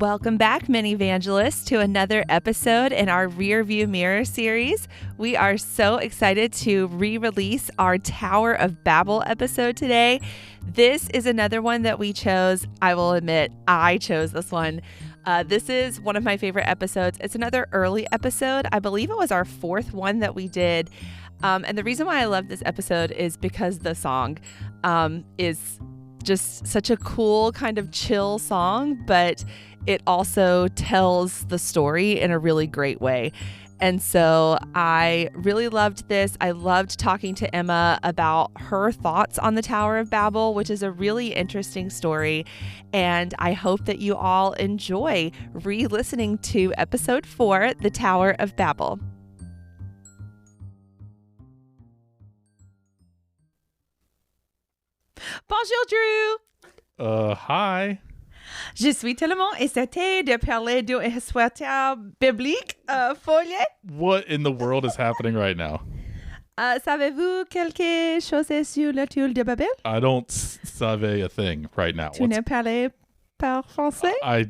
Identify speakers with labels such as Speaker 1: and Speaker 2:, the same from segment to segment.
Speaker 1: Welcome back, Minivangelists, to another episode in our Rearview Mirror Series. We are so excited to re-release our Tower of Babel episode today. This is another one that we chose. I will admit, I chose this one. This is one of my favorite episodes. It's another early episode. I believe it was our fourth one that we did. And the reason why I love this episode is because the song is just such a cool kind of chill song, but it also tells the story in a really great way. And so I really loved this. I loved talking to Emma about her thoughts on the Tower of Babel, which is a really interesting story. And I hope that you all enjoy re-listening to episode 4, The Tower of Babel. Bonjour, Drew.
Speaker 2: Hi.
Speaker 1: Je suis tellement excitée de parler d'une histoire biblique, folie.
Speaker 2: What in the world is happening right now?
Speaker 1: Savez-vous quelque chose sur la Tour de Babel?
Speaker 2: I don't savez a thing right now.
Speaker 1: Tu ne parles pas français?
Speaker 2: I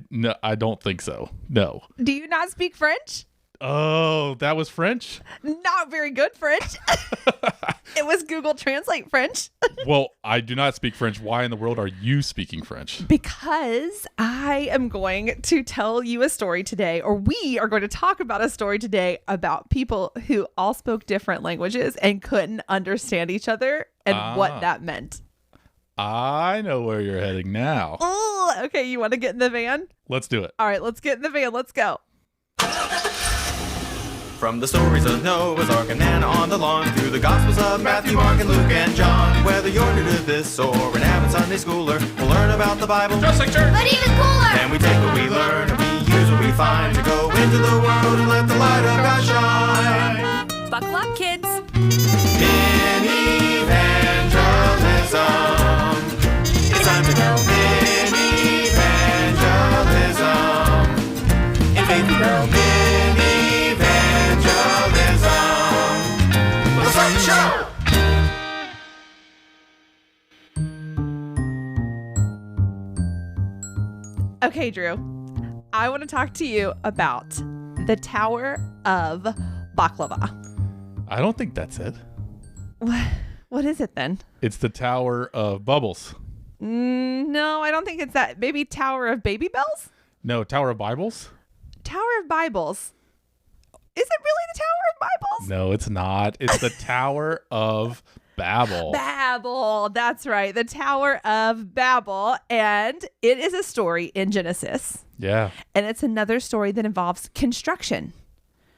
Speaker 2: don't think so. No.
Speaker 1: Do you not speak French?
Speaker 2: Oh, that was French?
Speaker 1: Not very good French. It was Google Translate French.
Speaker 2: Well, I do not speak French. Why in the world are you speaking French?
Speaker 1: Because I am going to tell you a story today, or we are going to talk about a story today about people who all spoke different languages and couldn't understand each other and what that meant.
Speaker 2: I know where you're heading now.
Speaker 1: Oh, okay. You want to get in the van?
Speaker 2: Let's do it.
Speaker 1: All right, let's get in the van. Let's go.
Speaker 3: From the stories of Noah's Ark and Anna on the lawn, through the Gospels of Matthew, Mark, and Luke, and John. Whether you're new to this or an avid Sunday schooler, we'll learn about the Bible, just like church, but even cooler. And we take what we learn and we use what we find to go into the world and let the light of God shine.
Speaker 1: Buckle up, kids.
Speaker 3: Mini-evangelism. It's time to go mini-evangelism. In faith we grow show.
Speaker 1: Okay, Drew, I want to talk to you about the Tower of Baklava.
Speaker 2: I don't think that's it.
Speaker 1: What is it then?
Speaker 2: It's the Tower of Bubbles.
Speaker 1: No, I don't think it's that. Maybe Tower of Baby Bells?
Speaker 2: No, Tower of Bibles?
Speaker 1: Tower of Bibles. Is it really the Tower of Bibles?
Speaker 2: No, it's not. It's the Tower of Babel.
Speaker 1: Babel. That's right. The Tower of Babel. And it is a story in Genesis.
Speaker 2: Yeah.
Speaker 1: And it's another story that involves construction.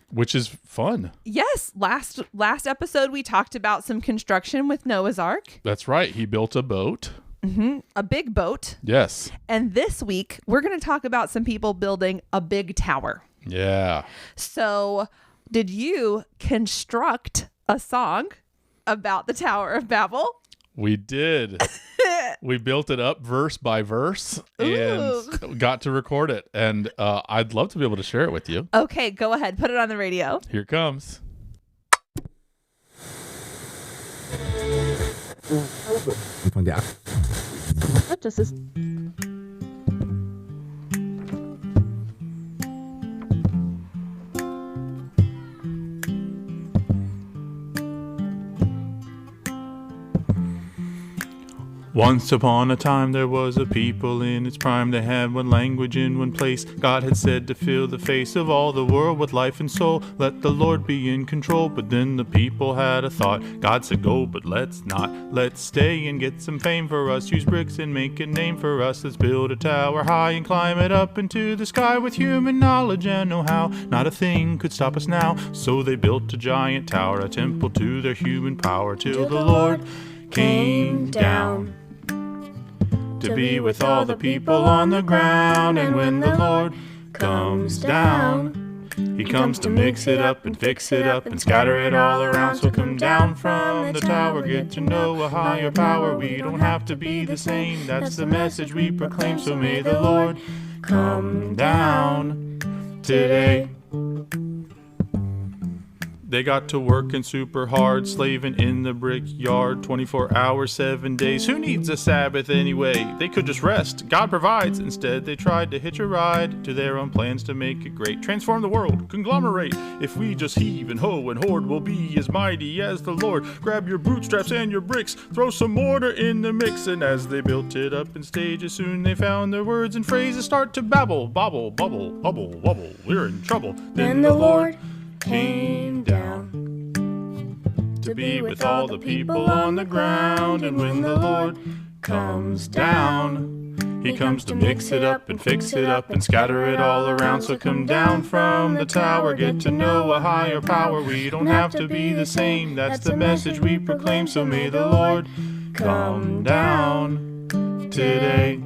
Speaker 2: Which is fun.
Speaker 1: Yes. Last episode, we talked about some construction with Noah's Ark.
Speaker 2: That's right. He built a boat.
Speaker 1: Mm-hmm. A big boat.
Speaker 2: Yes.
Speaker 1: And this week, we're going to talk about some people building a big tower.
Speaker 2: Yeah.
Speaker 1: So, did you construct a song about the Tower of Babel?
Speaker 2: We did. We built it up verse by verse and got to record it. And I'd love to be able to share it with you.
Speaker 1: Okay, go ahead. Put it on the radio.
Speaker 2: Here it comes.
Speaker 1: Das ist
Speaker 4: Once upon a time there was a people in its prime. They had one language in one place. God had said to fill the face of all the world with life and soul. Let the Lord be in control. But then the people had a thought. God said go, but let's not. Let's stay and get some fame for us. Use bricks and make a name for us. Let's build a tower high and climb it up into the sky with human knowledge and know-how. Not a thing could stop us now. So they built a giant tower, a temple to their human power, till the Lord came down to be with all the people on the ground. And when the Lord comes down, he comes to mix it up and fix it up and scatter it all around. So come down from the tower, get to know a higher power. We don't have to be the same, that's the message we proclaim. So may the Lord come down today. They got to working super hard, slaving in the brickyard, 24 hours, 7 days. Who needs a Sabbath anyway? They could just rest. God provides. Instead, they tried to hitch a ride to their own plans to make it great. Transform the world, conglomerate. If we just heave and hoe and hoard, we'll be as mighty as the Lord. Grab your bootstraps and your bricks, throw some mortar in the mix. And as they built it up in stages, soon they found their words and phrases start to babble, bobble, bubble, bubble, wobble. We're in trouble.
Speaker 5: Then the Lord came down
Speaker 4: to be with all the people on the ground. And when the Lord comes down, he comes to mix it up and fix it up and scatter it all around. So come down from the tower, get to know a higher power. We don't have to be the same, that's the message we proclaim. So may the Lord come down today.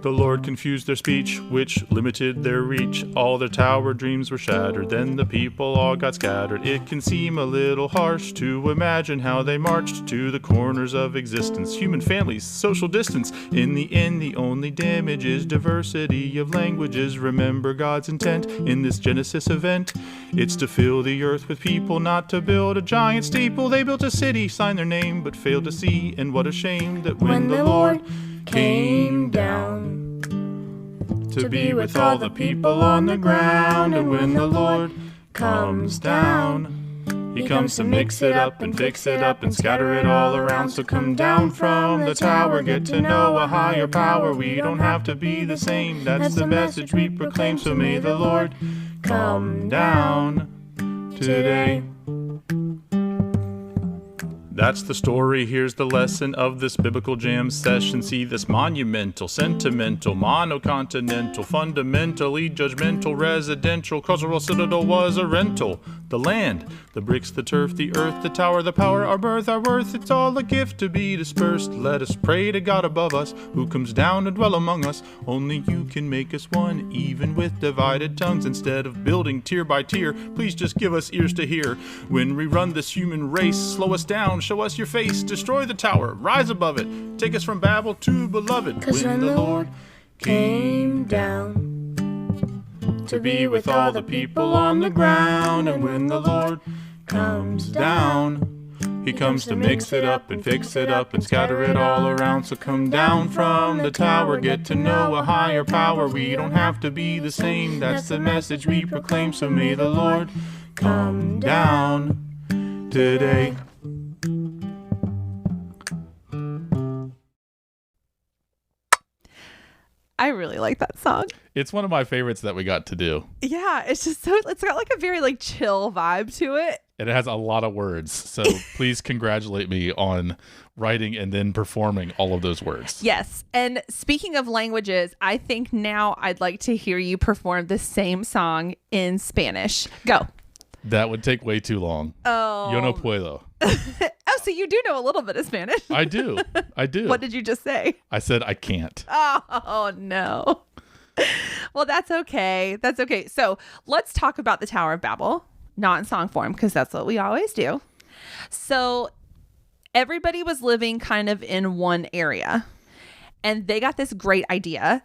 Speaker 4: The Lord confused their speech, which limited their reach. All their tower dreams were shattered, then the people all got scattered. It can seem a little harsh to imagine how they marched to the corners of existence. Human families, social distance. In the end, the only damage is diversity of languages. Remember God's intent in this Genesis event. It's to fill the earth with people, not to build a giant steeple. They built a city, signed their name, but failed to see. And what a shame that when the Lord came down to be with all the people on the ground. And when the Lord comes down, he comes to mix it up and fix it up and scatter it all around. So come down from the tower, get to know a higher power. We don't have to be the same, that's the message we proclaim. So may the Lord come down today. That's the story, here's the lesson of this biblical jam session. See this monumental, sentimental, monocontinental, fundamentally judgmental, residential, cultural citadel was a rental. The land, the bricks, the turf, the earth, the tower, the power, our birth, our worth, it's all a gift to be dispersed. Let us pray to God above us, who comes down to dwell among us. Only you can make us one, even with divided tongues. Instead of building tier by tier, please just give us ears to hear. When we run this human race, slow us down, show us your face, destroy the tower, rise above it, take us from Babel to beloved.
Speaker 5: 'Cause when the Lord came down
Speaker 4: to be with all the people on the ground. And when the Lord comes down, he comes to mix it up and fix it up and scatter it all around. So come down from the tower, get to know a higher power. We don't have to be the same, that's the message we proclaim. So may the Lord come down today.
Speaker 1: I really like that song.
Speaker 2: It's one of my favorites that we got to do.
Speaker 1: Yeah, it's just so, it's got like a very like chill vibe to it.
Speaker 2: And it has a lot of words. So please congratulate me on writing and then performing all of those words.
Speaker 1: Yes. And speaking of languages, I think now I'd like to hear you perform the same song in Spanish. Go.
Speaker 2: That would take way too long.
Speaker 1: Oh.
Speaker 2: Yo no puedo.
Speaker 1: Oh, so you do know a little bit of Spanish.
Speaker 2: I do.
Speaker 1: What did you just say?
Speaker 2: I said I can't.
Speaker 1: Oh, no. Well, that's okay. That's okay. So let's talk about the Tower of Babel, not in song form, because that's what we always do. So everybody was living kind of in one area, and they got this great idea.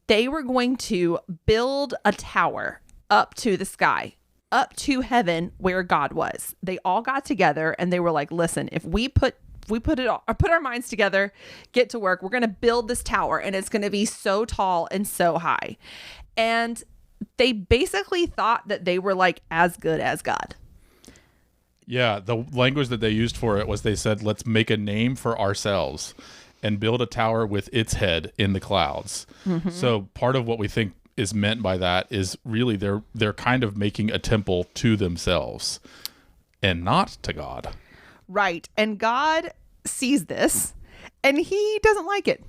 Speaker 1: They were going to build a tower up to the sky, up to heaven where God was. They all got together and they were like, listen, if we put our minds together, get to work, we're going to build this tower and it's going to be so tall and so high. And they basically thought that they were like as good as God.
Speaker 2: Yeah, the language that they used for it was they said, let's make a name for ourselves and build a tower with its head in the clouds. Mm-hmm. So part of what we think is meant by that is really they're kind of making a temple to themselves and not to God.
Speaker 1: Right. And God sees this and he doesn't like it.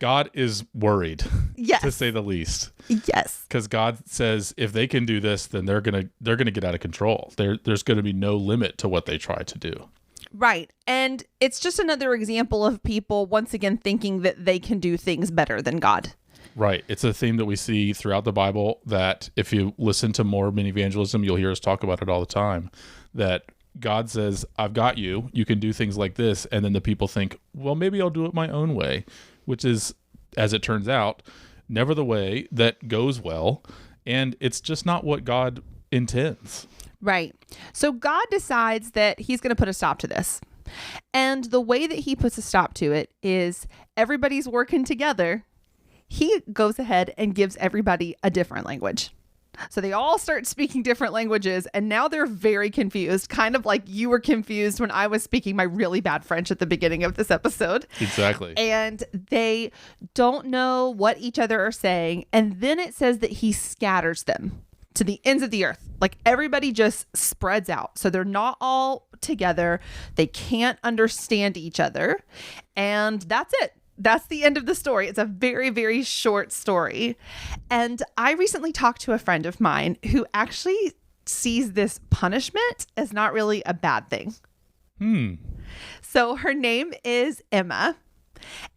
Speaker 2: God is worried,
Speaker 1: yes,
Speaker 2: to say the least.
Speaker 1: Yes.
Speaker 2: Because God says if they can do this, then they're gonna get out of control. There's gonna be no limit to what they try to do.
Speaker 1: Right. And it's just another example of people once again thinking that they can do things better than God.
Speaker 2: Right. It's a theme that we see throughout the Bible that if you listen to more Minivangelism, you'll hear us talk about it all the time, that God says, I've got you. You can do things like this. And then the people think, well, maybe I'll do it my own way, which is, as it turns out, never the way that goes well. And it's just not what God intends.
Speaker 1: Right. So God decides that he's going to put a stop to this. And the way that he puts a stop to it is everybody's working together. He goes ahead and gives everybody a different language. So they all start speaking different languages, and now they're very confused, kind of like you were confused when I was speaking my really bad French at the beginning of this episode.
Speaker 2: Exactly.
Speaker 1: And they don't know what each other are saying. And then it says that he scatters them to the ends of the earth. Like everybody just spreads out. So they're not all together. They can't understand each other. And that's it. That's the end of the story. It's a very, very short story. And I recently talked to a friend of mine who actually sees this punishment as not really a bad thing. So her name is Emma,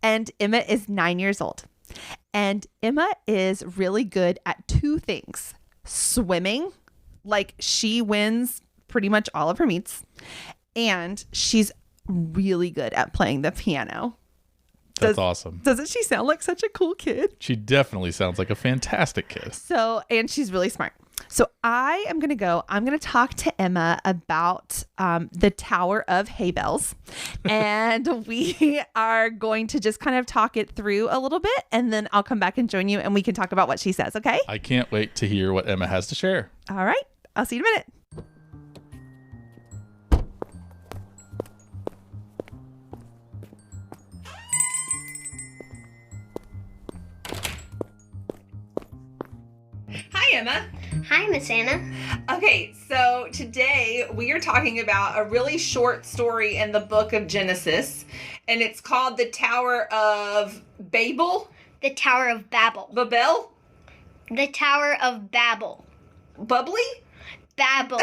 Speaker 1: and Emma is 9 years old. And Emma is really good at two things: swimming, like she wins pretty much all of her meets, and she's really good at playing the piano.
Speaker 2: That's awesome.
Speaker 1: Doesn't she sound like such a cool kid?
Speaker 2: She definitely sounds like a fantastic kid.
Speaker 1: So, and she's really smart. So I'm going to talk to Emma about the Tower of Babel. And we are going to just kind of talk it through a little bit. And then I'll come back and join you and we can talk about what she says. Okay?
Speaker 2: I can't wait to hear what Emma has to share.
Speaker 1: All right. I'll see you in a minute. Hi, Emma.
Speaker 6: Hi, Miss Anna.
Speaker 1: Okay, so today we are talking about a really short story in the book of Genesis, and it's called the Tower of Babel.
Speaker 6: The Tower of Babel.
Speaker 1: Babel?
Speaker 6: The Tower of Babel.
Speaker 1: Bubbly?
Speaker 6: Babel.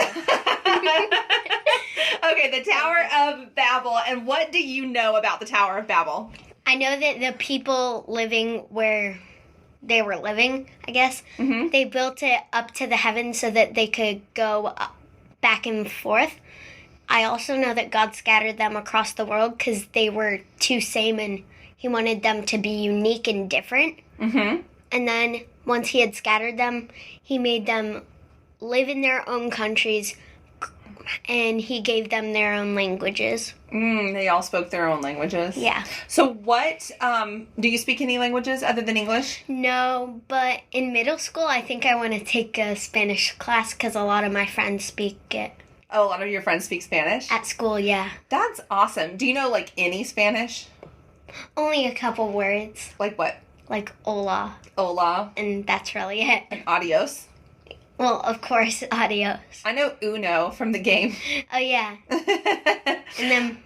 Speaker 1: Okay, the Tower of Babel. And what do you know about the Tower of Babel?
Speaker 6: I know that the people living where they were living, I guess, they built it up to the heavens so that they could go up, back and forth. I also know that God scattered them across the world because they were too same and he wanted them to be unique and different. And then once he had scattered them, he made them live in their own countries and he gave them their own languages.
Speaker 1: They all spoke their own languages.
Speaker 6: Yeah.
Speaker 1: So what, do you speak any languages other than English?
Speaker 6: No, but in middle school, I think I want to take a Spanish class because a lot of my friends speak it.
Speaker 1: Oh, a lot of your friends speak Spanish?
Speaker 6: At school, yeah.
Speaker 1: That's awesome. Do you know, like, any Spanish?
Speaker 6: Only a couple words,
Speaker 1: Like what?
Speaker 6: like hola,
Speaker 1: Hola
Speaker 6: and that's really it.
Speaker 1: and adios.
Speaker 6: Well, of course, adios.
Speaker 1: I know uno from the game.
Speaker 6: Oh, yeah. And then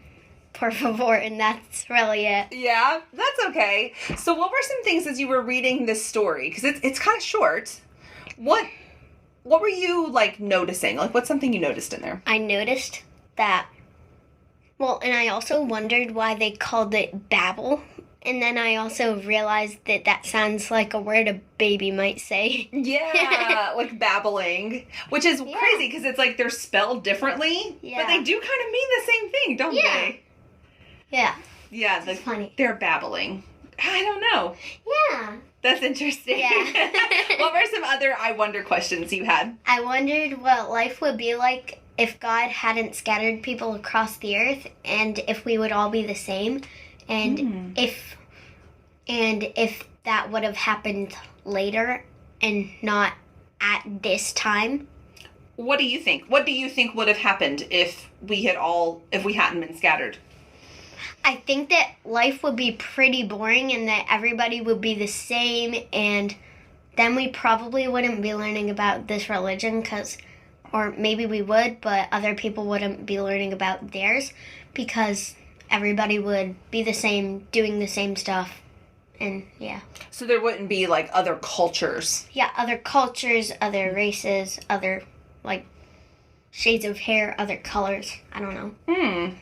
Speaker 6: por favor, and that's really it.
Speaker 1: Yeah, that's okay. So what were some things as you were reading this story? Because it's kind of short. What were you, like, noticing? Like, what's something you noticed in there?
Speaker 6: I noticed that, well, and I also wondered why they called it Babel. And then I also realized that that sounds like a word a baby might say.
Speaker 1: Yeah, like babbling, which is crazy because it's like they're spelled differently, but they do kind of mean the same thing, don't they?
Speaker 6: Yeah.
Speaker 1: Yeah,
Speaker 6: It's funny.
Speaker 1: they're babbling. I don't know.
Speaker 6: Yeah.
Speaker 1: That's interesting.
Speaker 6: Yeah.
Speaker 1: What were some other I wonder questions you had?
Speaker 6: I wondered what life would be like if God hadn't scattered people across the earth and if we would all be the same. And if that would have happened later and not at this time.
Speaker 1: What do you think? What do you think would have happened if we hadn't been scattered?
Speaker 6: I think that life would be pretty boring and that everybody would be the same, and then we probably wouldn't be learning about this religion or maybe we would, but other people wouldn't be learning about theirs because everybody would be the same, doing the same stuff, and yeah.
Speaker 1: So there wouldn't be, like, other cultures.
Speaker 6: Yeah, other cultures, other races, other, like, shades of hair, other colors. I don't know.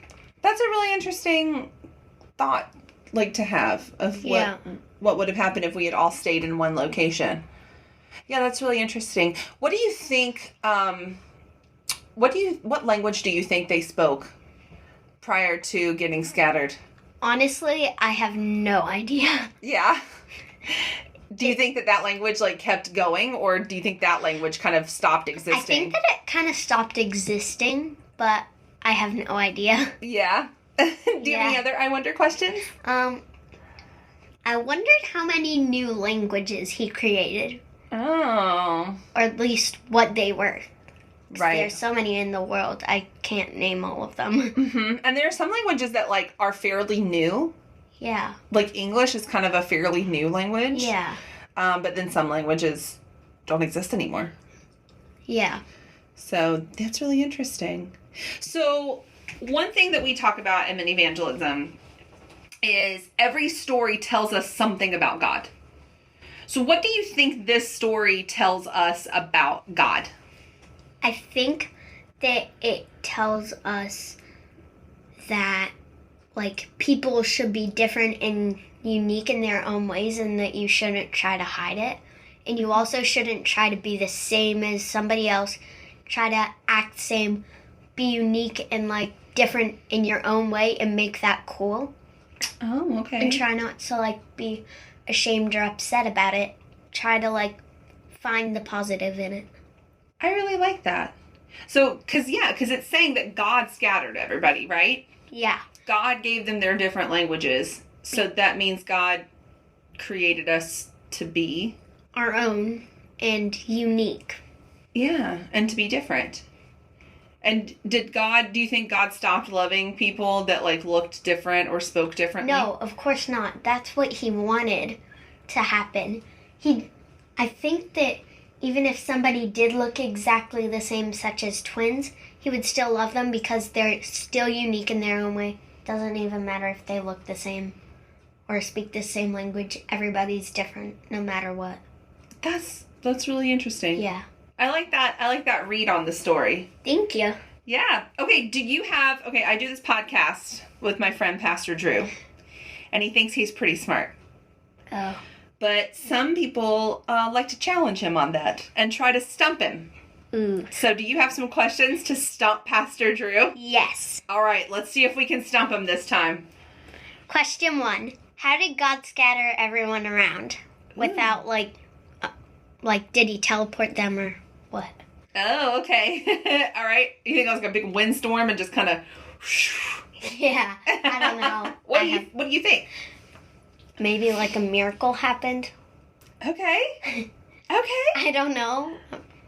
Speaker 1: That's a really interesting thought, like, to have of what would have happened if we had all stayed in one location. Yeah, that's really interesting. What do you think, what language do you think they spoke prior to getting scattered?
Speaker 6: Honestly, I have no idea.
Speaker 1: Yeah.
Speaker 7: Do you think that language, like, kept going, or do you think that language kind of stopped existing?
Speaker 6: I think that it kind of stopped existing, but I have no idea.
Speaker 7: Yeah. Do you have any other I wonder questions?
Speaker 6: I wondered how many new languages he created.
Speaker 7: Oh.
Speaker 6: Or at least what they were.
Speaker 7: Right.
Speaker 6: There's so many in the world, I can't name all of them.
Speaker 7: Mm-hmm. And there are some languages that, like, are fairly new.
Speaker 6: Yeah.
Speaker 7: Like, English is kind of a fairly new language.
Speaker 6: Yeah.
Speaker 7: But then some languages don't exist anymore.
Speaker 6: Yeah.
Speaker 7: So that's really interesting. So one thing that we talk about in Minivangelism is every story tells us something about God. So what do you think this story tells us about God?
Speaker 6: I think that it tells us that, like, people should be different and unique in their own ways, and that you shouldn't try to hide it. And you also shouldn't try to be the same as somebody else. Try to act the same, be unique and, like, different in your own way and make that cool.
Speaker 7: Oh, okay.
Speaker 6: And try not to, like, be ashamed or upset about it. Try to, like, find the positive in it.
Speaker 7: I really like that. So, because it's saying that God scattered everybody, right?
Speaker 6: Yeah.
Speaker 7: God gave them their different languages. So that means God created us to be
Speaker 6: Our own and unique.
Speaker 7: Yeah, and to be different. And do you think God stopped loving people that, like, looked different or spoke differently?
Speaker 6: No, of course not. That's what he wanted to happen. I think that even if somebody did look exactly the same, such as twins, he would still love them because they're still unique in their own way. Doesn't even matter if they look the same or speak the same language. Everybody's different, no matter what.
Speaker 7: That's really interesting.
Speaker 6: Yeah.
Speaker 7: I like that read on the story.
Speaker 6: Thank you.
Speaker 7: Yeah. Okay, I do this podcast with my friend Pastor Drew, and he thinks he's pretty smart.
Speaker 6: Oh.
Speaker 7: But some people like to challenge him on that and try to stump him.
Speaker 6: Ooh.
Speaker 7: So do you have some questions to stump Pastor Drew?
Speaker 6: Yes.
Speaker 7: All right, let's see if we can stump him this time.
Speaker 6: Question 1. How did God scatter everyone around without, like, did he teleport them or what?
Speaker 7: Oh, okay. All right. You think it was like a big windstorm and just kind of...
Speaker 6: Yeah, I don't know.
Speaker 7: What do you think?
Speaker 6: Maybe, like, a miracle happened.
Speaker 7: Okay.
Speaker 6: I don't know.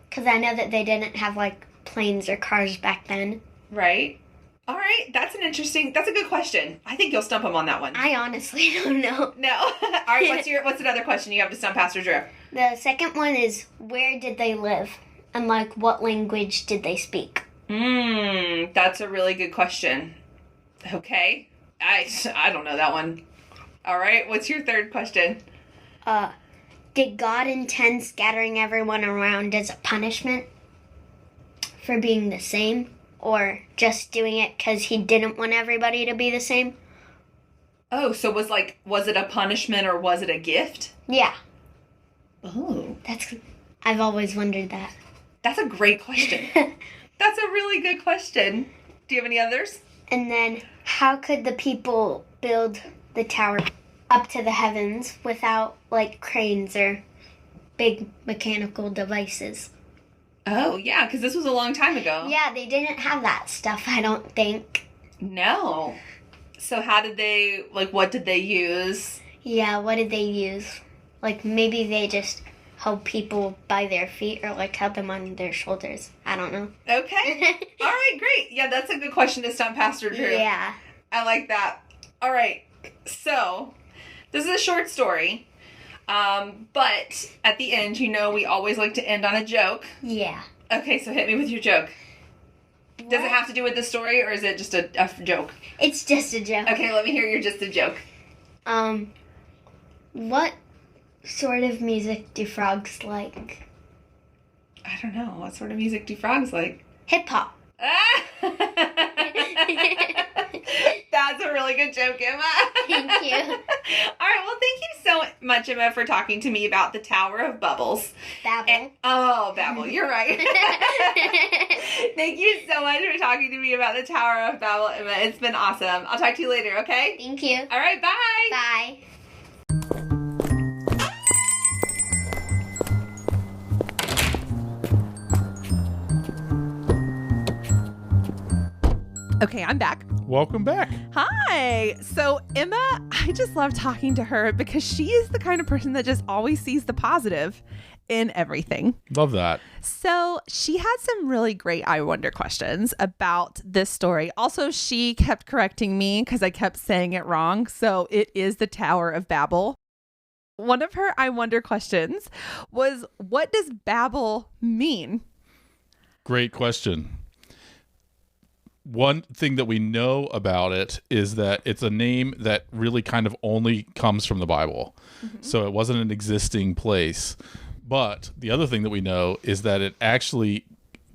Speaker 6: Because I know that they didn't have, like, planes or cars back then.
Speaker 7: Right. All right. That's a good question. I think you'll stump him on that one.
Speaker 6: I honestly don't know.
Speaker 7: No. All right. What's another question you have to stump Pastor Drew?
Speaker 6: The second one is, where did they live? And, like, what language did they speak?
Speaker 7: That's a really good question. Okay. I don't know that one. All right. What's your third question?
Speaker 6: Did God intend scattering everyone around as a punishment for being the same? Or just doing it because he didn't want everybody to be the same?
Speaker 7: Oh, so was it a punishment or was it a gift?
Speaker 6: Yeah.
Speaker 7: Oh.
Speaker 6: I've always wondered that.
Speaker 7: That's a great question. That's a really good question. Do you have any others?
Speaker 6: And then, how could the people build the tower up to the heavens without, like, cranes or big mechanical devices?
Speaker 7: Oh, yeah, because this was a long time ago.
Speaker 6: Yeah, they didn't have that stuff, I don't think.
Speaker 7: No. So how did they, what did they use?
Speaker 6: Yeah, what did they use? Like, maybe they just held people by their feet or, like, held them on their shoulders. I don't know.
Speaker 7: Okay. All right, great. Yeah, that's a good question to stump Pastor Drew.
Speaker 6: Yeah.
Speaker 7: I like that. All right. So, this is a short story. But at the end, we always like to end on a joke.
Speaker 6: Yeah. Okay,
Speaker 7: so hit me with your joke. What? Does it have to do with the story, or is it just a joke?
Speaker 6: It's just a joke.
Speaker 7: Okay, let me hear your just a joke.
Speaker 6: What sort of music do frogs like?
Speaker 7: I don't know. What sort of music do frogs like?
Speaker 6: Hip-hop.
Speaker 7: That's a really good joke, Emma.
Speaker 6: Thank you.
Speaker 7: All right, well, thank you so much, Emma, for talking to me about the Tower of Bubbles.
Speaker 6: Babel.
Speaker 7: Babel, you're right. Thank you so much for talking to me about the Tower of Babel, Emma. It's been awesome. I'll talk to you later, okay?
Speaker 6: Thank you.
Speaker 7: All right, bye.
Speaker 6: Bye.
Speaker 1: Okay, I'm back.
Speaker 2: Welcome back.
Speaker 1: Hi. So Emma, I just love talking to her because she is the kind of person that just always sees the positive in everything.
Speaker 2: Love that.
Speaker 1: So she had some really great I wonder questions about this story. Also, she kept correcting me because I kept saying it wrong. So it is the Tower of Babel. One of her I wonder questions was, what does Babel mean?
Speaker 2: Great question. One thing that we know about it is that it's a name that really kind of only comes from the Bible. So it wasn't an existing place. But the other thing that we know is that it actually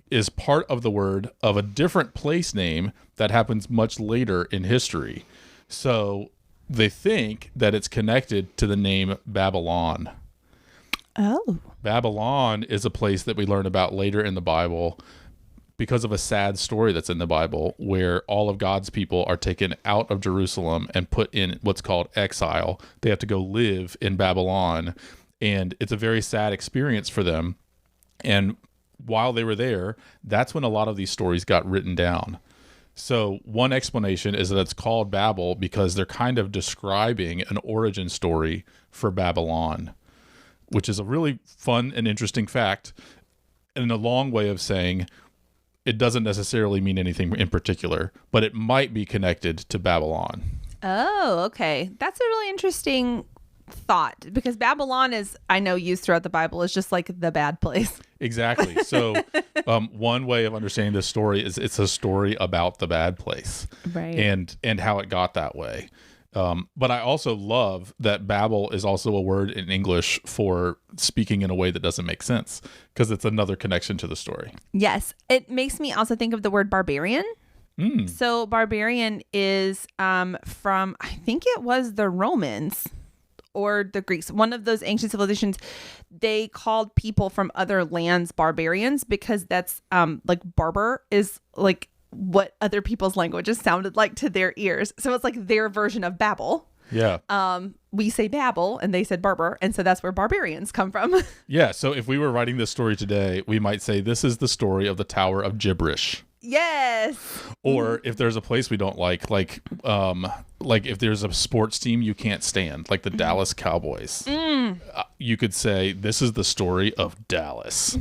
Speaker 2: is part of the word of a different place name that happens much later in history. So they think that it's connected to the name Babylon.
Speaker 1: Oh.
Speaker 2: Babylon is a place that we learn about later in the Bible because of a sad story that's in the Bible where all of God's people are taken out of Jerusalem and put in what's called exile. They have to go live in Babylon, and it's a very sad experience for them. And while they were there, that's when a lot of these stories got written down. So one explanation is that it's called Babel because they're kind of describing an origin story for Babylon, which is a really fun and interesting fact, and a long way of saying it doesn't necessarily mean anything in particular, but it might be connected to Babylon.
Speaker 1: Oh, okay. That's a really interesting thought because Babylon is, I know, used throughout the Bible as just like the bad place.
Speaker 2: Exactly. So one way of understanding this story is it's a story about the bad place,
Speaker 1: right?
Speaker 2: And how it got that way. But I also love that Babel is also a word in English for speaking in a way that doesn't make sense because it's another connection to the story.
Speaker 1: Yes. It makes me also think of the word barbarian. So barbarian is from, I think it was the Romans or the Greeks, one of those ancient civilizations. They called people from other lands barbarians because that's like barbar is like what other people's languages sounded like to their ears. So it's like their version of Babel.
Speaker 2: Yeah.
Speaker 1: We say Babel and they said barbar. And so that's where barbarians come from.
Speaker 2: Yeah. So if we were writing this story today, we might say this is the story of the Tower of Gibberish.
Speaker 1: Yes.
Speaker 2: Or if there's a place we don't like if there's a sports team you can't stand, like the Dallas Cowboys, you could say this is the story of Dallas,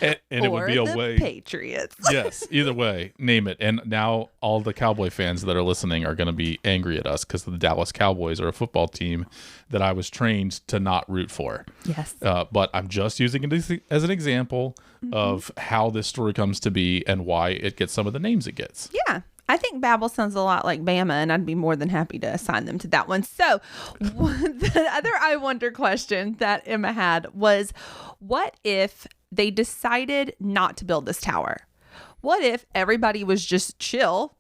Speaker 2: and it would be a way.
Speaker 1: Patriots.
Speaker 2: Yes, either way, name it. And now all the Cowboy fans that are listening are going to be angry at us because the Dallas Cowboys are a football team that I was trained to not root for.
Speaker 1: Yes.
Speaker 2: But I'm just using it as an example of how this story comes to be and why it gets some of the names it gets.
Speaker 1: Yeah. I think Babel sounds a lot like Bama, and I'd be more than happy to assign them to that one. So the other I wonder question that Emma had was, what if they decided not to build this tower? What if everybody was just chill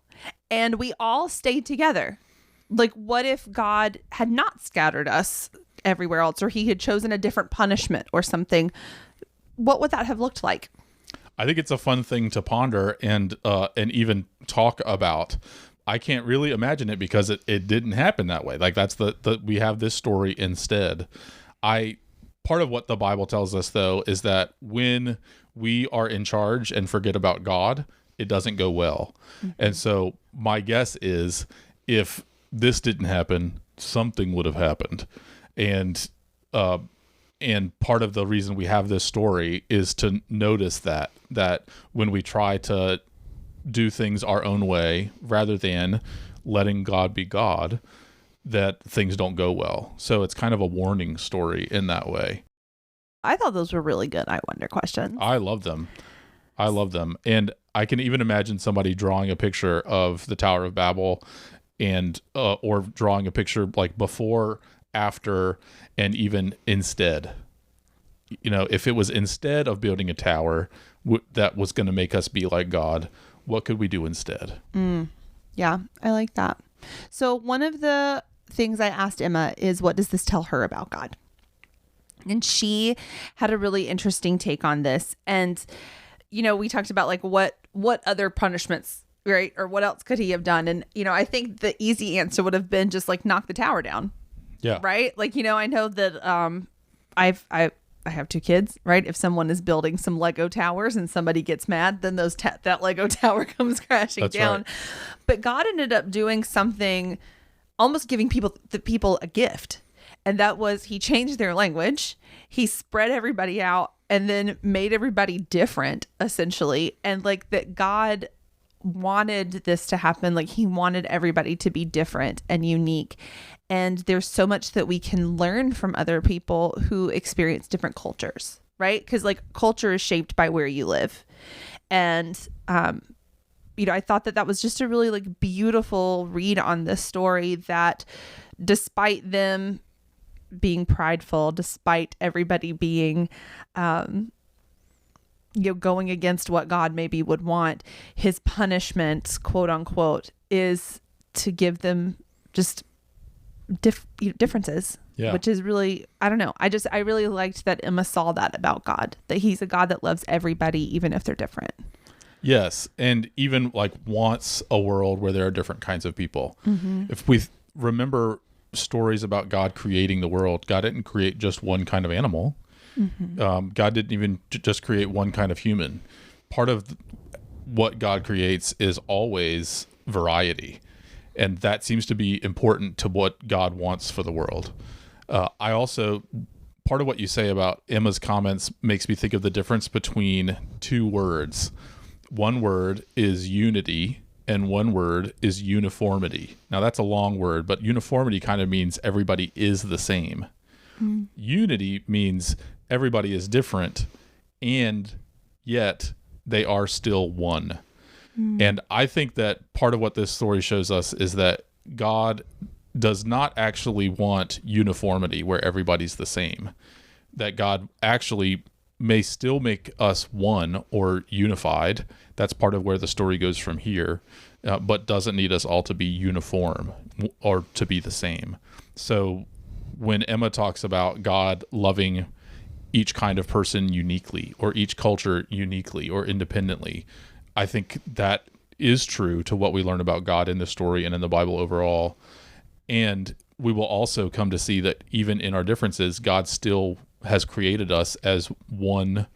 Speaker 1: and we all stayed together? Like, what if God had not scattered us everywhere else, or he had chosen a different punishment or something? What would that have looked like?
Speaker 2: I think it's a fun thing to ponder and even talk about. I can't really imagine it because it didn't happen that way. Like that's we have this story instead. Part of what the Bible tells us though is that when we are in charge and forget about God, it doesn't go well. And so my guess is if this didn't happen, something would have happened. And part of the reason we have this story is to notice that when we try to do things our own way rather than letting God be God, that things don't go well. So it's kind of a warning story in that way.
Speaker 1: I thought those were really good I wonder questions.
Speaker 2: I love them. And I can even imagine somebody drawing a picture of the Tower of Babel and or drawing a picture like before, after, and even instead. You know, if it was instead of building a tower that was going to make us be like God, what could we do instead?
Speaker 1: Yeah, I like that. So one of the things I asked Emma is, what does this tell her about God? And she had a really interesting take on this. And, you know, we talked about like what other punishments, right? Or what else could he have done? And, you know, I think the easy answer would have been just like knock the tower down.
Speaker 2: Yeah.
Speaker 1: Right. Like, you know, I know that I have 2 kids, right? If someone is building some Lego towers and somebody gets mad, then that Lego tower comes crashing
Speaker 2: That's
Speaker 1: down.
Speaker 2: right.
Speaker 1: But God ended up doing something, almost giving the people a gift. And that was, he changed their language. He spread everybody out and then made everybody different, essentially. And like that God wanted this to happen. Like he wanted everybody to be different and unique. And there's so much that we can learn from other people who experience different cultures, right? Because like culture is shaped by where you live. And, I thought that was just a really like beautiful read on this story, that despite them being prideful, despite everybody being, going against what God maybe would want, his punishment, quote unquote, is to give them just differences, which is really, I don't know. I really liked that Emma saw that about God, that he's a God that loves everybody, even if they're different.
Speaker 2: Yes. And even like wants a world where there are different kinds of people.
Speaker 1: Mm-hmm.
Speaker 2: If we remember stories about God creating the world, God didn't create just one kind of animal.
Speaker 1: Mm-hmm.
Speaker 2: God didn't even just create one kind of human. Part of what God creates is always variety. And that seems to be important to what God wants for the world. I also, part of what you say about Emma's comments makes me think of the difference between 2 words. One word is unity and one word is uniformity. Now that's a long word, but uniformity kind of means everybody is the same.
Speaker 1: Mm.
Speaker 2: Unity means everybody is different and yet they are still one. And I think that part of what this story shows us is that God does not actually want uniformity where everybody's the same. That God actually may still make us one or unified. That's part of where the story goes from here, but doesn't need us all to be uniform or to be the same. So when Emma talks about God loving each kind of person uniquely or each culture uniquely or independently, I think that is true to what we learn about God in the story and in the Bible overall. And we will also come to see that even in our differences, God still has created us as one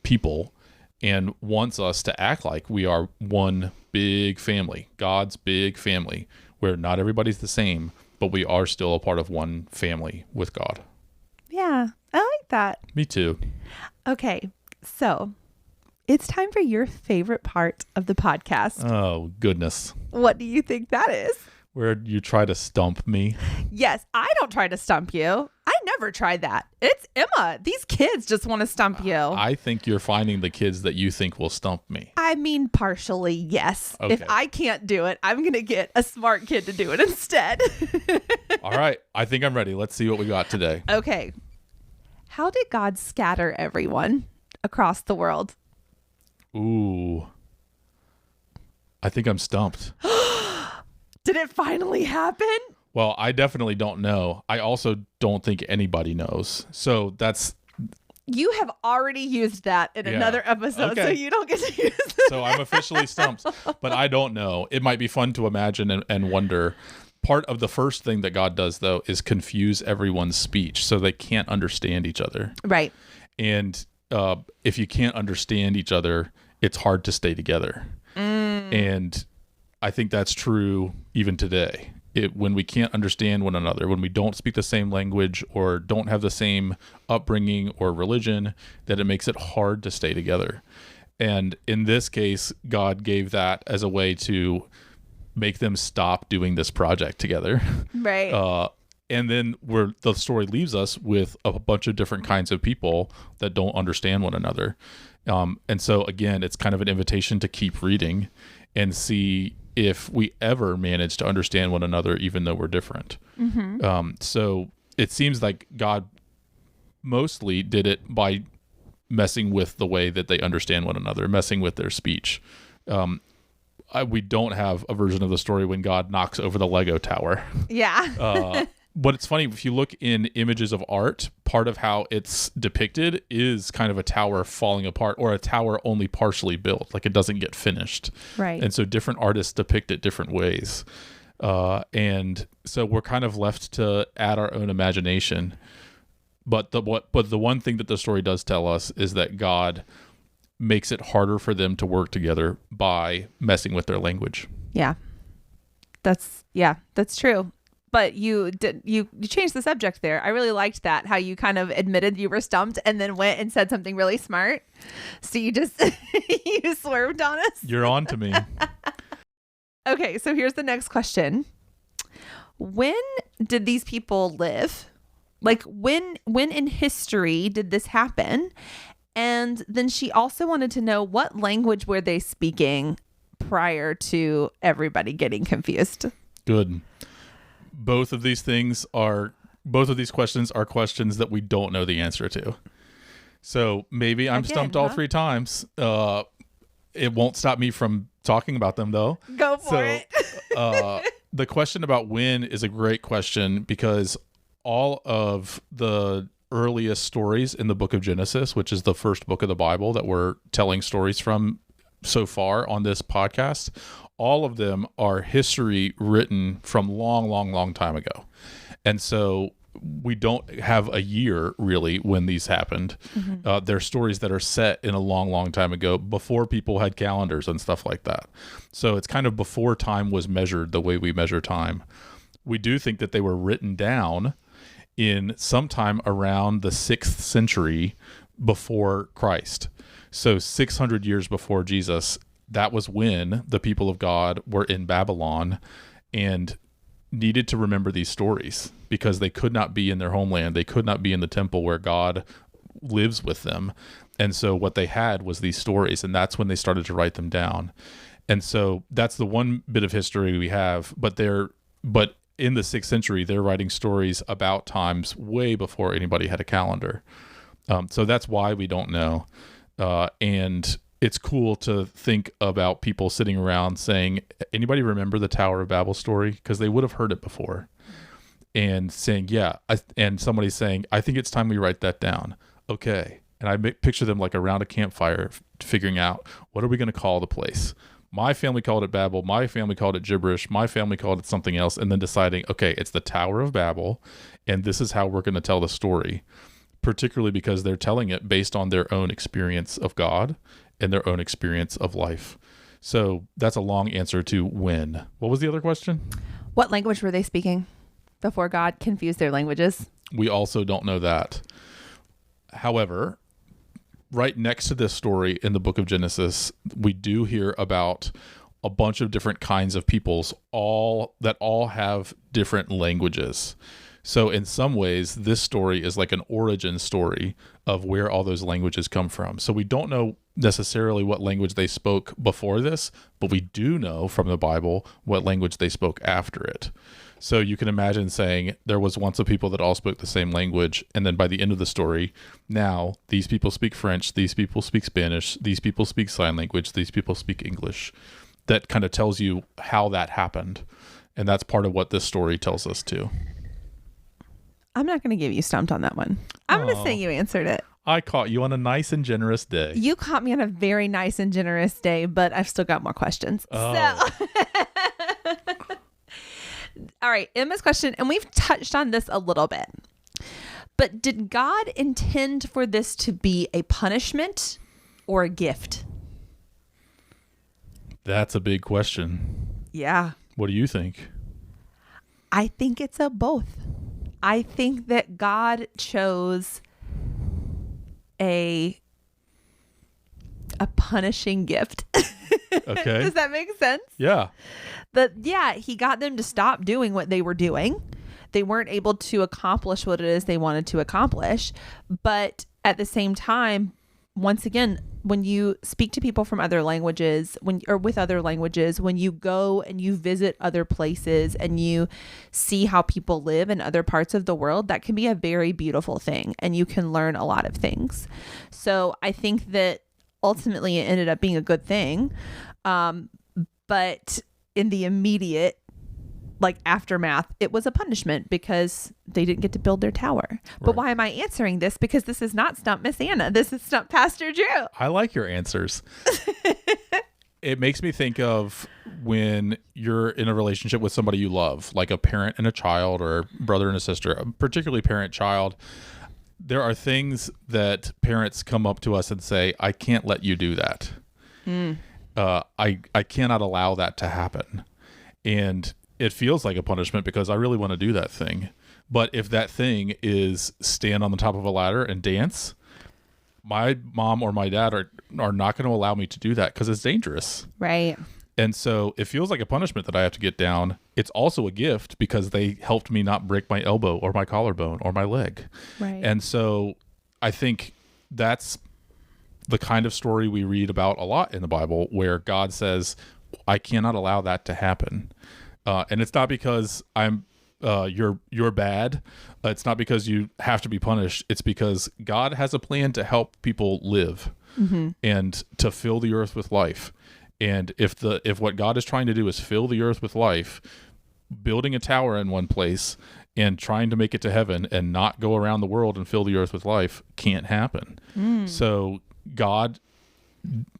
Speaker 2: people and wants us to act like we are one big family, God's big family, where not everybody's the same, but we are still a part of one family with God.
Speaker 1: Yeah, I like that.
Speaker 2: Me too.
Speaker 1: Okay, so it's time for your favorite part of the podcast.
Speaker 2: Oh, goodness.
Speaker 1: What do you think that is?
Speaker 2: Where you try to stump me.
Speaker 1: Yes, I don't try to stump you. I never tried that. It's Emma. These kids just want to stump you.
Speaker 2: I think you're finding the kids that you think will stump me.
Speaker 1: I mean, partially, yes.
Speaker 2: Okay.
Speaker 1: If I can't do it, I'm going to get a smart kid to do it instead.
Speaker 2: All right. I think I'm ready. Let's see what we got today.
Speaker 1: Okay. How did God scatter everyone across the world?
Speaker 2: Ooh. I think I'm stumped.
Speaker 1: Did it finally happen?
Speaker 2: Well, I definitely don't know. I also don't think anybody knows. So that's...
Speaker 1: You have already used that in another episode,
Speaker 2: Okay.
Speaker 1: so you don't get to use it.
Speaker 2: So I'm officially stumped. But I don't know. It might be fun to imagine and wonder. Part of the first thing that God does, though, is confuse everyone's speech so they can't understand each other.
Speaker 1: Right.
Speaker 2: And if you can't understand each other, it's hard to stay together. And I think that's true even today. When we can't understand one another, when we don't speak the same language or don't have the same upbringing or religion, that it makes it hard to stay together. And in this case, God gave that as a way to make them stop doing this project together.
Speaker 1: Right.
Speaker 2: And then where the story leaves us with a bunch of different kinds of people that don't understand one another. And so again, it's kind of an invitation to keep reading and see if we ever manage to understand one another, even though we're different.
Speaker 1: Mm-hmm.
Speaker 2: So it seems like God mostly did it by messing with the way that they understand one another, messing with their speech. We don't have a version of the story when God knocks over the Lego tower.
Speaker 1: Yeah.
Speaker 2: But it's funny, if you look in images of art, part of how it's depicted is kind of a tower falling apart or a tower only partially built, like it doesn't get finished.
Speaker 1: Right.
Speaker 2: And so different artists depict it different ways. And so we're kind of left to add our own imagination. But the one thing that the story does tell us is that God makes it harder for them to work together by messing with their language.
Speaker 1: Yeah. That's true. But you changed the subject there. I really liked that, how you kind of admitted you were stumped and then went and said something really smart. So you just you swerved on us.
Speaker 2: You're on to me.
Speaker 1: Okay, so here's the next question. When did these people live? Like when in history did this happen? And then she also wanted to know, what language were they speaking prior to everybody getting confused?
Speaker 2: Good. Both of these questions are questions that we don't know the answer to. So maybe I'm stumped all 3 times. It won't stop me from talking about them, though.
Speaker 1: Go for it.
Speaker 2: The question about when is a great question, because all of the earliest stories in the book of Genesis, which is the first book of the Bible that we're telling stories from so far on this podcast, all of them are history written from long time ago. And so we don't have a year really when these happened. Mm-hmm. They're stories that are set in a long time ago, before people had calendars and stuff like that. So it's kind of before time was measured the way we measure time. We do think that they were written down in sometime around the 6th century before Christ. So 600 years before Jesus, that was when the people of God were in Babylon and needed to remember these stories, because they could not be in their homeland. They could not be in the temple where God lives with them. And so what they had was these stories, and that's when they started to write them down. And so that's the one bit of history we have, but in the 6th century, they're writing stories about times way before anybody had a calendar. So that's why we don't know. And it's cool to think about people sitting around saying, anybody remember the Tower of Babel story? Because they would have heard it before. And saying, and somebody saying, I think it's time we write that down. Okay. And I picture them like around a campfire figuring out, what are we going to call the place? My family called it Babel. My family called it gibberish. My family called it something else. And then deciding, okay, it's the Tower of Babel, and this is how we're going to tell the story, particularly because they're telling it based on their own experience of God and their own experience of life. So that's a long answer to when. What was the other question?
Speaker 1: What language were they speaking before God confused their languages?
Speaker 2: We also don't know that. However, right next to this story in the book of Genesis, we do hear about a bunch of different kinds of peoples, all have different languages. So in some ways, this story is like an origin story of where all those languages come from. So we don't know necessarily what language they spoke before this, but we do know from the Bible what language they spoke after it. So you can imagine saying there was once a people that all spoke the same language, and then by the end of the story, now these people speak French, these people speak Spanish, these people speak sign language, these people speak English. That kind of tells you how that happened. And that's part of what this story tells us too.
Speaker 1: I'm not going to give you stumped on that one. I'm going to say you answered it.
Speaker 2: I caught you on a nice and generous day.
Speaker 1: You caught me on a very nice and generous day, but I've still got more questions.
Speaker 2: Oh.
Speaker 1: So, all right, Emma's question, and we've touched on this a little bit, but did God intend for this to be a punishment or a gift?
Speaker 2: That's a big question.
Speaker 1: Yeah.
Speaker 2: What do you think?
Speaker 1: I think it's a both. I think that God chose a punishing gift.
Speaker 2: Okay.
Speaker 1: Does that make sense?
Speaker 2: Yeah.
Speaker 1: He got them to stop doing what they were doing. They weren't able to accomplish what it is they wanted to accomplish. But at the same time, once again, when you speak to people from other languages, with other languages, when you go and you visit other places and you see how people live in other parts of the world, that can be a very beautiful thing, and you can learn a lot of things. So I think that ultimately it ended up being a good thing. But in the immediate aftermath, it was a punishment because they didn't get to build their tower. Right. But why am I answering this? Because this is not Stump Miss Anna. This is Stump Pastor Drew.
Speaker 2: I like your answers. It makes me think of when you're in a relationship with somebody you love, like a parent and a child or a brother and a sister, particularly parent-child. there are things that parents come up to us and say, I can't let you do that. I cannot allow that to happen. And it feels like a punishment because I really want to do that thing. But if that thing is stand on the top of a ladder and dance, my mom or my dad are not going to allow me to do that because it's dangerous.
Speaker 1: Right.
Speaker 2: And so it feels like a punishment that I have to get down. It's also a gift because they helped me not break my elbow or my collarbone or my leg.
Speaker 1: Right.
Speaker 2: And so I think that's the kind of story we read about a lot in the Bible where God says, I cannot allow that to happen. And it's not because you're bad. It's not because you have to be punished. It's because God has a plan to help people live and to fill the earth with life. And if what God is trying to do is fill the earth with life, building a tower in one place and trying to make it to heaven and not go around the world and fill the earth with life can't happen. So God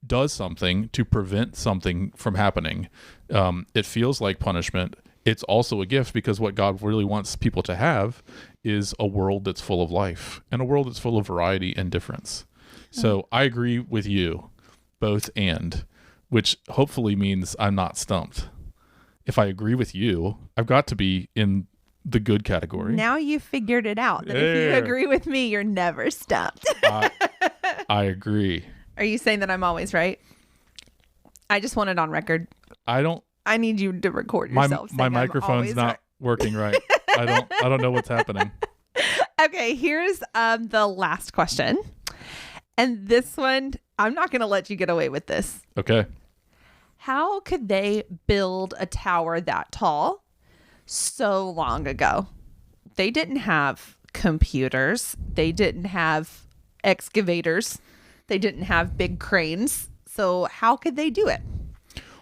Speaker 2: does something to prevent something from happening. It feels like punishment. It's also a gift because what God really wants people to have is a world that's full of life and a world that's full of variety and difference. So I agree with you, both and, which hopefully means I'm not stumped. If I agree with you, I've got to be in the good category.
Speaker 1: Now you figured it out. That if you agree with me, you're never stumped.
Speaker 2: I agree.
Speaker 1: Are you saying that I'm always right? I just want it on record. I need you to record yourself.
Speaker 2: My microphone's not working right. I don't know what's happening.
Speaker 1: Okay, here's the last question. And this one, I'm not going to let you get away with this.
Speaker 2: Okay.
Speaker 1: How could they build a tower that tall so long ago? They didn't have computers. They didn't have excavators. They didn't have big cranes. So how could they do it?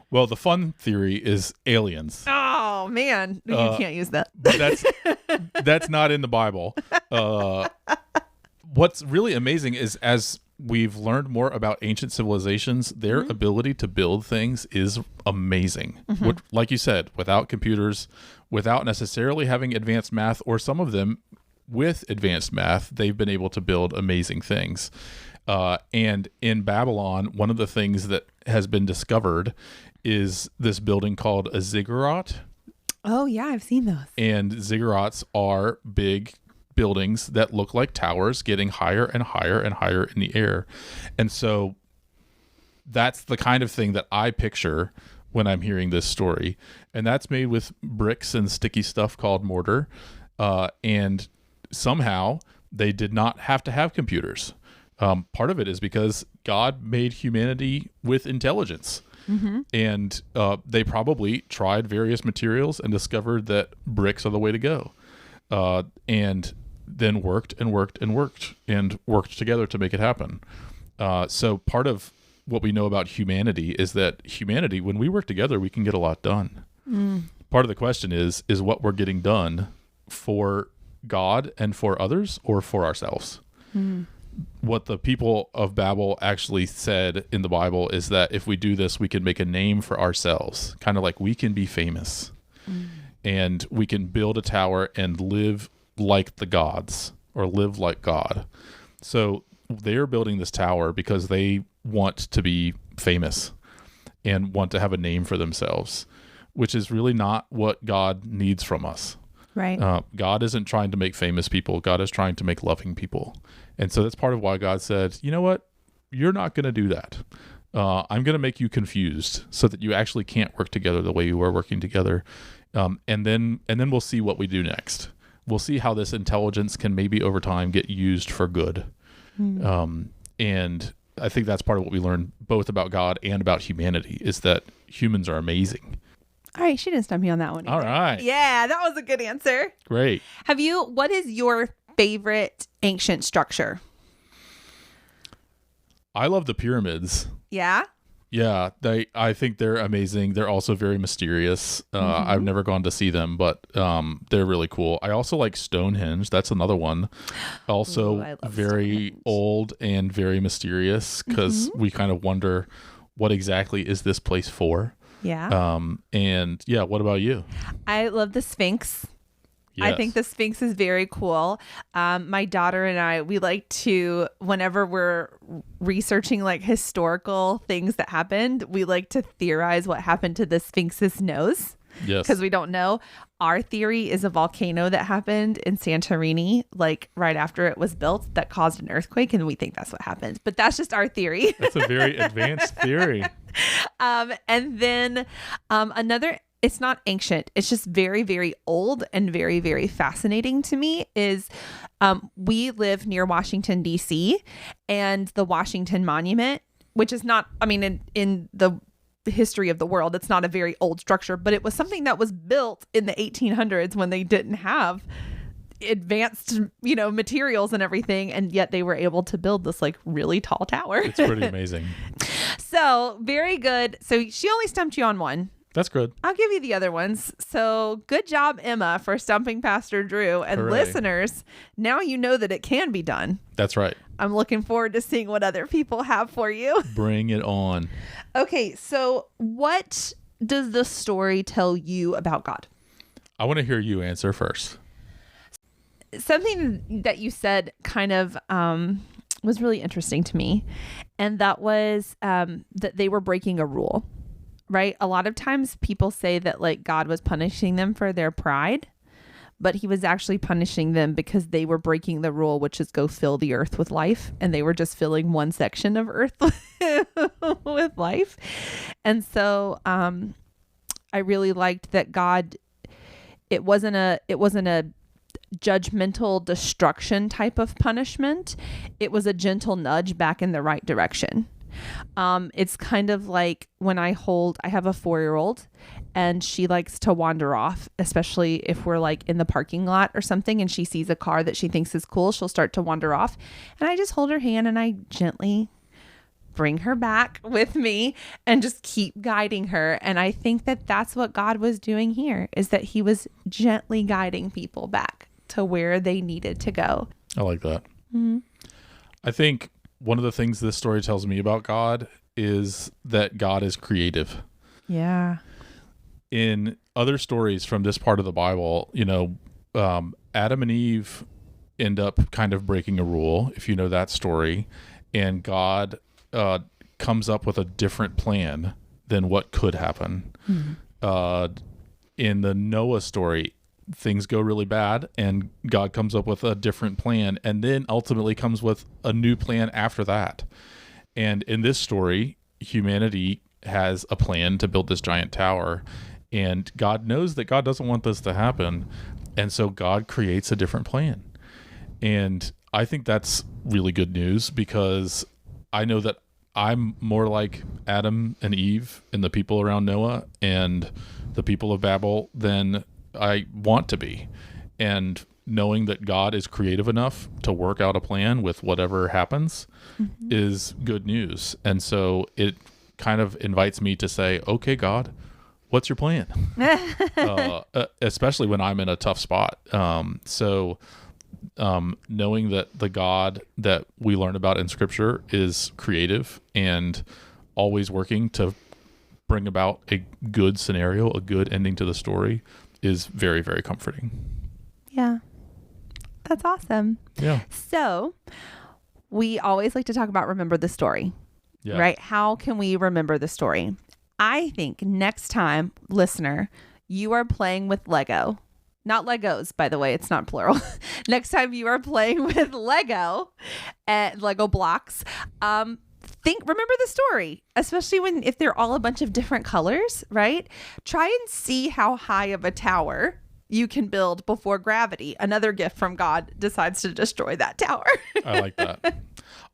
Speaker 2: Well, the fun theory is aliens.
Speaker 1: Oh, man. You can't use that.
Speaker 2: But that's not in the Bible. What's really amazing is as we've learned more about ancient civilizations, their ability to build things is amazing. Like you said, without computers, without necessarily having advanced math, or some of them with advanced math, they've been able to build amazing things. And in Babylon, one of the things that has been discovered is this building called a ziggurat.
Speaker 1: Oh, yeah, I've seen those.
Speaker 2: And ziggurats are big buildings that look like towers getting higher and higher and higher in the air. And so that's the kind of thing that I picture when I'm hearing this story. And that's made with bricks and sticky stuff called mortar. And somehow they did not have to have computers. Part of it is because God made humanity with intelligence. And they probably tried various materials and discovered that bricks are the way to go. And then worked together to make it happen. So part of what we know about humanity is that humanity, when we work together, we can get a lot done. Part of the question is what we're getting done for God and for others or for ourselves? What the people of Babel actually said in the Bible is that if we do this, we can make a name for ourselves, kind of like we can be famous and we can build a tower and live like the gods or live like God. So they're building this tower because they want to be famous and want to have a name for themselves, which is really not what God needs from us.
Speaker 1: Right.
Speaker 2: God isn't trying to make famous people. God is trying to make loving people. And so that's part of why God said, you know what? You're not going to do that. I'm going to make you confused so that you actually can't work together the way you were working together. And then we'll see what we do next. We'll see how this intelligence can maybe over time get used for good. And I think that's part of what we learned both about God and about humanity is that humans are amazing.
Speaker 1: All right, she didn't stump me on that one either.
Speaker 2: All right.
Speaker 1: Yeah, that was a good answer.
Speaker 2: Great.
Speaker 1: What is your favorite ancient structure?
Speaker 2: I love the pyramids.
Speaker 1: Yeah?
Speaker 2: Yeah, I think they're amazing. They're also very mysterious. I've never gone to see them, but they're really cool. I also like Stonehenge. That's another one. Also very old and very mysterious because we kind of wonder what exactly is this place for?
Speaker 1: Yeah.
Speaker 2: And yeah, what about you?
Speaker 1: I love the Sphinx. I think the Sphinx is very cool. My daughter and I, we like to, whenever we're researching like historical things that happened, we like to theorize what happened to the Sphinx's nose.
Speaker 2: Yes.
Speaker 1: Because we don't know. Our theory is a volcano that happened in Santorini, like right after it was built, that caused an earthquake, and we think that's what happened. But that's just our theory.
Speaker 4: That's a very advanced theory.
Speaker 1: And then another, it's not ancient, it's just very, very old and very, very fascinating to me is we live near Washington, D.C., and the Washington Monument, which is not, I mean, in the history of the world, it's not a very old structure, but it was something that was built in the 1800s when they didn't have advanced, materials and everything, and yet they were able to build this like really tall tower.
Speaker 2: It's pretty amazing.
Speaker 1: So very good. So she only stumped you on one.
Speaker 2: That's good.
Speaker 1: I'll give you the other ones. So good job, Emma, for stumping Pastor Drew. And
Speaker 2: Hooray.
Speaker 1: Listeners, now you know that it can be done.
Speaker 2: That's right.
Speaker 1: I'm looking forward to seeing what other people have for you.
Speaker 2: Bring it on.
Speaker 1: Okay, so what does the story tell you about God?
Speaker 2: I want to hear you answer first.
Speaker 1: Something that you said kind of was really interesting to me, and that was that they were breaking a rule, right? A lot of times people say that like God was punishing them for their pride, but he was actually punishing them because they were breaking the rule, which is go fill the earth with life. And they were just filling one section of earth with life. And so I really liked that God, it wasn't a judgmental destruction type of punishment. It was a gentle nudge back in the right direction. It's kind of like when I have a 4-year-old and she likes to wander off, especially if we're like in the parking lot or something and she sees a car that she thinks is cool, she'll start to wander off. And I just hold her hand and I gently bring her back with me and just keep guiding her. And I think that that's what God was doing here, is that he was gently guiding people back to where they needed to go.
Speaker 2: I like that. Mm-hmm. I think one of the things this story tells me about God is that God is creative.
Speaker 1: Yeah.
Speaker 2: In other stories from this part of the Bible, Adam and Eve end up kind of breaking a rule, if you know that story, and God comes up with a different plan than what could happen. Mm-hmm. In the Noah story, things go really bad and God comes up with a different plan and then ultimately comes with a new plan after that. And in this story, humanity has a plan to build this giant tower, and God knows that God doesn't want this to happen. And so God creates a different plan. And I think that's really good news, because I know that I'm more like Adam and Eve and the people around Noah and the people of Babel than I want to be. And knowing that God is creative enough to work out a plan with whatever happens mm-hmm. is good news. And so it kind of invites me to say, okay, God, what's your plan? Especially when I'm in a tough spot. Knowing that the God that we learn about in Scripture is creative and always working to bring about a good scenario, a good ending to the story, is very, very comforting.
Speaker 1: Yeah. That's awesome.
Speaker 2: Yeah.
Speaker 1: So we always like to talk about remember the story, right? How can we remember the story? I think next time, listener, you are playing with Lego, not Legos, by the way, it's not plural. Next time you are playing with Lego blocks, remember the story, especially if they're all a bunch of different colors, right? Try and see how high of a tower you can build before gravity, another gift from God, decides to destroy that tower.
Speaker 2: I like that.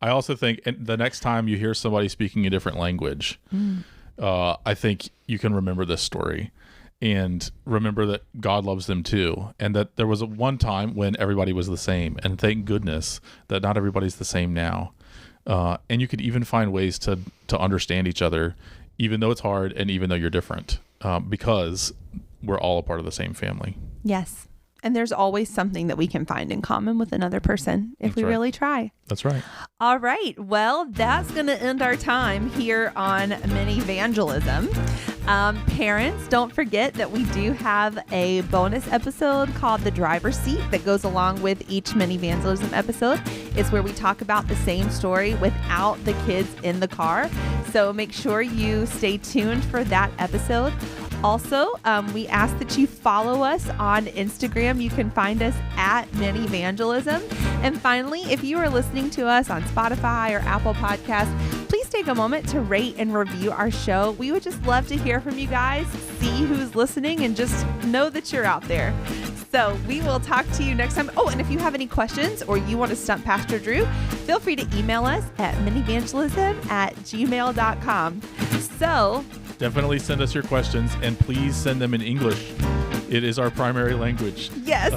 Speaker 2: I also think the next time you hear somebody speaking a different language, I think you can remember this story and remember that God loves them too. And that there was one time when everybody was the same. And thank goodness that not everybody's the same now. And you could even find ways to understand each other, even though it's hard and even though you're different, because we're all a part of the same family.
Speaker 1: Yes. And there's always something that we can find in common with another person if we really try.
Speaker 2: That's right.
Speaker 1: All right. Well, that's going to end our time here on Minivangelism. Parents, don't forget that we do have a bonus episode called The Driver's Seat that goes along with each Minivangelism episode. It's where we talk about the same story without the kids in the car. So make sure you stay tuned for that episode. Also, we ask that you follow us on Instagram. You can find us at Minivangelism. And finally, if you are listening to us on Spotify or Apple Podcasts, please take a moment to rate and review our show. We would just love to hear from you guys, see who's listening, and just know that you're out there. So we will talk to you next time. Oh, and if you have any questions or you want to stump Pastor Drew, feel free to email us at minivangelism@gmail.com. So
Speaker 2: definitely send us your questions, and please send them in English. It is our primary language.
Speaker 1: Yes.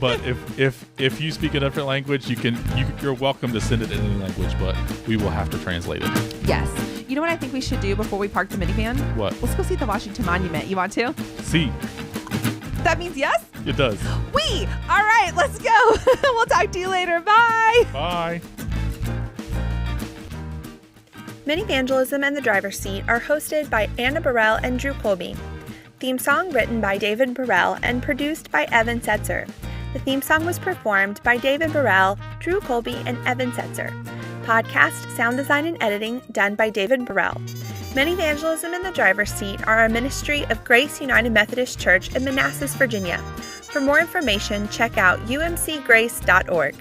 Speaker 2: But if you speak a different language, you're welcome to send it in any language, but we will have to translate it.
Speaker 1: Yes. You know what I think we should do before we park the minivan?
Speaker 2: What?
Speaker 1: Let's go see the Washington Monument. You want to?
Speaker 2: See.
Speaker 1: That means yes?
Speaker 2: It does.
Speaker 1: All right, let's go. We'll talk to you later. Bye.
Speaker 2: Bye.
Speaker 8: Minivangelism and the Driver's Seat are hosted by Anna Burrell and Drew Colby. Theme song written by David Burrell and produced by Evan Setzer. The theme song was performed by David Burrell, Drew Colby, and Evan Setzer. Podcast, sound design, and editing done by David Burrell. Minivangelism and the Driver's Seat are a ministry of Grace United Methodist Church in Manassas, Virginia. For more information, check out umcgrace.org.